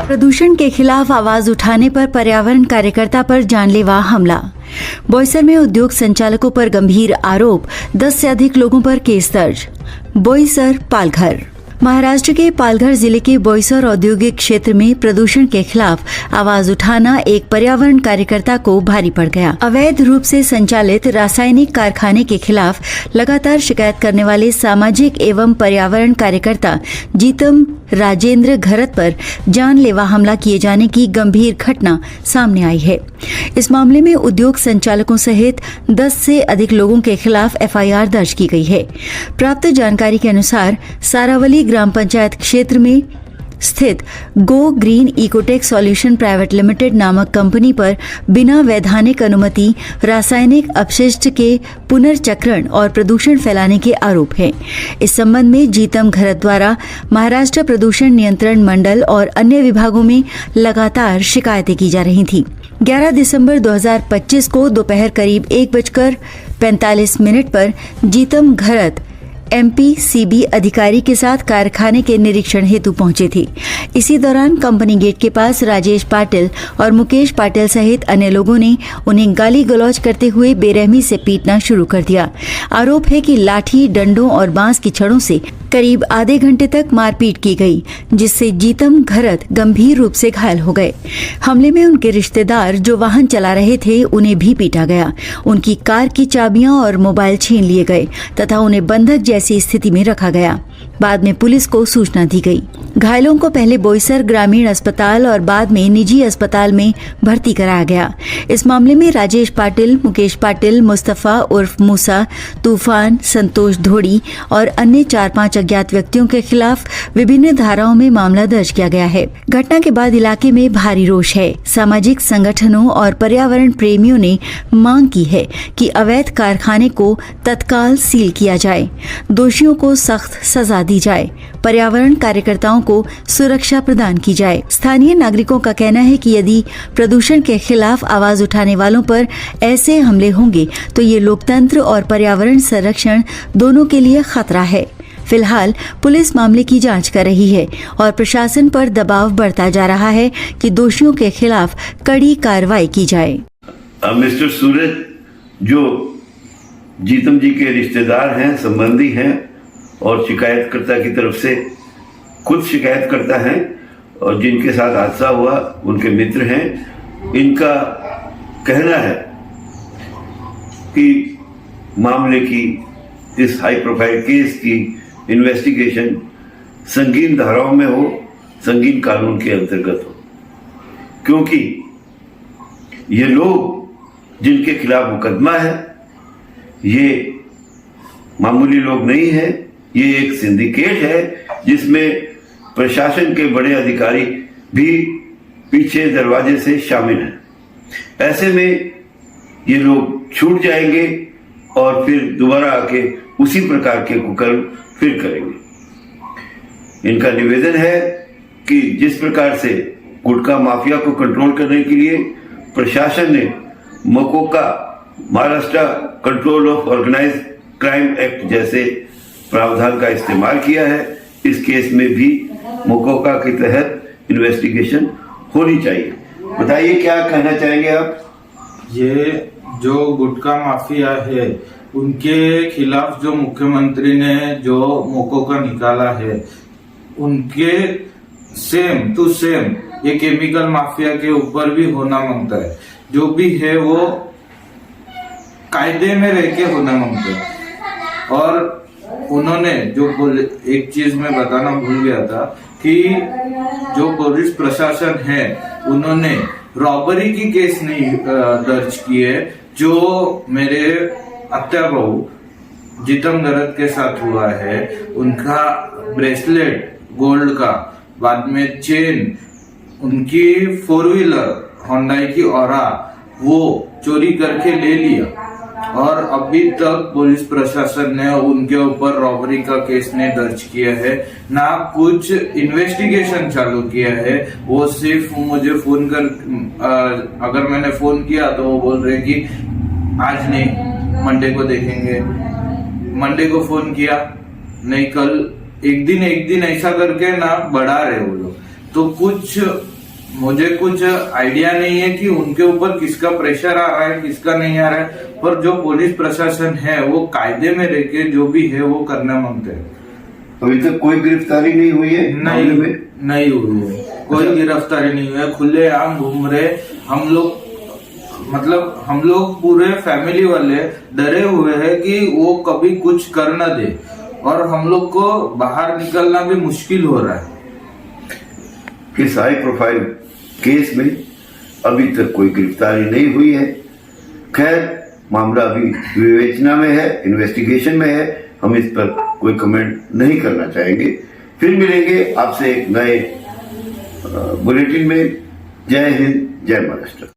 प्रदूषण के खिलाफ आवाज उठाने पर पर्यावरण कार्यकर्ता पर जानलेवा हमला। बोईसर में उद्योग संचालकों पर गंभीर आरोप, 10 से अधिक लोगों पर केस दर्ज। बोईसर पालघर। महाराष्ट्र के पालघर जिले के बोईसर औद्योगिक क्षेत्र में प्रदूषण के खिलाफ आवाज उठाना एक पर्यावरण कार्यकर्ता को भारी पड़ गया। अवैध रूप से संचालित रासायनिक कारखाने के खिलाफ लगातार शिकायत करने वाले सामाजिक एवं पर्यावरण कार्यकर्ता जीतम राजेंद्र घरत पर जानलेवा हमला किए जाने की गंभीर घटना सामने आई है। इस मामले में उद्योग संचालकों सहित 10 से अधिक लोगों के खिलाफ एफआईआर दर्ज की गई है। प्राप्त जानकारी के अनुसार सारावली ग्राम पंचायत क्षेत्र में स्थित go green Ecotech solution private limited नामक कंपनी पर बिना वैधानिक अनुमति रासायनिक अपशिष्ट के पुनर्चक्रण और प्रदूषण फैलाने के आरोप हैं। इस संबंध में जीतम घरत द्वारा महाराष्ट्र प्रदूषण नियंत्रण मंडल और अन्य विभागों में लगातार शिकायतें की जा रही थी। 11 दिसंबर 2025 को दोपहर करीब 1:45 पर जीतम घरत एमपीसीबी अधिकारी के साथ कारखाने के निरीक्षण हेतु पहुंचे थे। इसी दौरान कंपनी गेट के पास राजेश पाटिल और मुकेश पाटिल सहित अन्य लोगों ने उन्हें गाली गलौज करते हुए बेरहमी से पीटना शुरू कर दिया। आरोप है कि लाठी, डंडों और बांस की छड़ों से करीब आधे घंटे तक मारपीट की गई, जिससे जीतम घरत गंभीर रूप से घायल हो गए। हमले में उनके रिश्तेदार जो वाहन चला रहे थे उन्हें भी पीटा गया। उनकी कार की चाबियां और मोबाइल छीन लिए गए तथा उन्हें बंधक जैसी स्थिति में रखा गया। बाद में पुलिस को सूचना दी गई। घायलों को पहले बोईसर ग्रामीण अस्पताल और बाद में निजी अस्पताल में भर्ती कराया गया। इस मामले में राजेश पाटिल, मुकेश पाटिल, मुस्तफा उर्फ मूसा, तूफान, संतोष धोड़ी और अन्य 4-5 अज्ञात व्यक्तियों के खिलाफ विभिन्न धाराओं में मामला दर्ज किया गया है। घटना के बाद इलाके में भारी रोष है। सामाजिक संगठनों और पर्यावरण प्रेमियों ने मांग की है कि अवैध कारखाने को तत्काल सील किया जाए, दोषियों को सख्त सजा दी जाए, पर्यावरण कार्यकर्ताओं को सुरक्षा प्रदान की जाए। स्थानीय नागरिकों का कहना है कि यदि प्रदूषण के खिलाफ आवाज उठाने वालों पर ऐसे हमले होंगे तो ये लोकतंत्र और पर्यावरण संरक्षण दोनों के लिए खतरा है। फिलहाल पुलिस मामले की जांच कर रही है और प्रशासन पर दबाव बढ़ता जा रहा है कि दोषियों के खिलाफ कड़ी कार्रवाई की जाए। मिस्टर सूरज जो जीतम जी के रिश्तेदार हैं, संबंधी हैं और शिकायतकर्ता की तरफ से खुद शिकायतकर्ता हैं और जिनके साथ हादसा हुआ उनके मित्र हैं, इनका कहना है कि मामले की, इस हाई प्रोफाइल केस की इन्वेस्टिगेशन संगीन धाराओं में हो, संगीन कानून के अंतर्गत हो, क्योंकि ये लोग जिनके खिलाफ मुकदमा है ये मामूली लोग नहीं है। ये एक सिंडिकेट है जिसमें प्रशासन के बड़े अधिकारी भी पीछे दरवाजे से शामिल हैं। ऐसे में ये लोग छूट जाएंगे और फिर दोबारा आके उसी प्रकार के कुकर्म फिर करेंगे। इनका निवेदन है कि जिस प्रकार से गुटखा माफिया को कंट्रोल करने के लिए प्रशासन ने MCOCA, Maharashtra control of organised crime act जैसे प्रावधान का इस्तेमाल किया है, इस केस में भी मकोका के तहत इन्वेस्टिगेशन होनी चाहिए। बताइए क्या कहना चाहेंगे आप? ये जो गुटखा माफिया है उनके खिलाफ जो मुख्यमंत्री ने जो मकोका निकाला है, उनके सेम टू सेम ये केमिकल माफिया के ऊपर भी होना मांगता है। जो भी है वो कायदे में रह के होना मांगते हैं। और उन्होंने जो एक चीज मैं बताना भूल गया था कि जो पुलिस प्रशासन है उन्होंने रॉबरी की केस नहीं दर्ज की है। जो मेरे अत्या बहू जीतम घरत के साथ हुआ है, उनका ब्रेसलेट गोल्ड का, बाद में चेन, उनकी 4 व्हीलर होंडाई की ऑरा वो चोरी करके ले लिया और अभी तक पुलिस प्रशासन ने उनके ऊपर रॉबरी का केस नहीं दर्ज किया है, ना कुछ इन्वेस्टिगेशन चालू किया है। वो सिर्फ मुझे फोन कर, अगर मैंने फोन किया तो वो बोल रहे कि आज नहीं, मंडे को देखेंगे। मंडे को फोन किया, नहीं कल एक दिन ऐसा करके ना बढ़ा रहे वो लोग। तो मुझे कुछ आइडिया नहीं है कि उनके ऊपर किसका प्रेशर आ रहा है किसका नहीं आ रहा है, पर जो पुलिस प्रशासन है वो कायदे में रह के जो भी है वो करना मांगते हैं। अभी तक कोई गिरफ्तारी नहीं हुई है? नहीं हुई है, कोई गिरफ्तारी नहीं हुई है, खुले आम घूम रहे। हम लोग पूरे फैमिली वाले डरे हुए हैं कि वो कभी कुछ कर ना दे, और हम लोग को बाहर निकलना भी मुश्किल हो रहा है। इस हाई प्रोफाइल केस में अभी तक कोई गिरफ्तारी नहीं हुई है। खैर, मामला अभी विवेचना में है, इन्वेस्टिगेशन में है, हम इस पर कोई कमेंट नहीं करना चाहेंगे। फिर मिलेंगे आपसे एक नए बुलेटिन में। जय हिंद, जय महाराष्ट्र।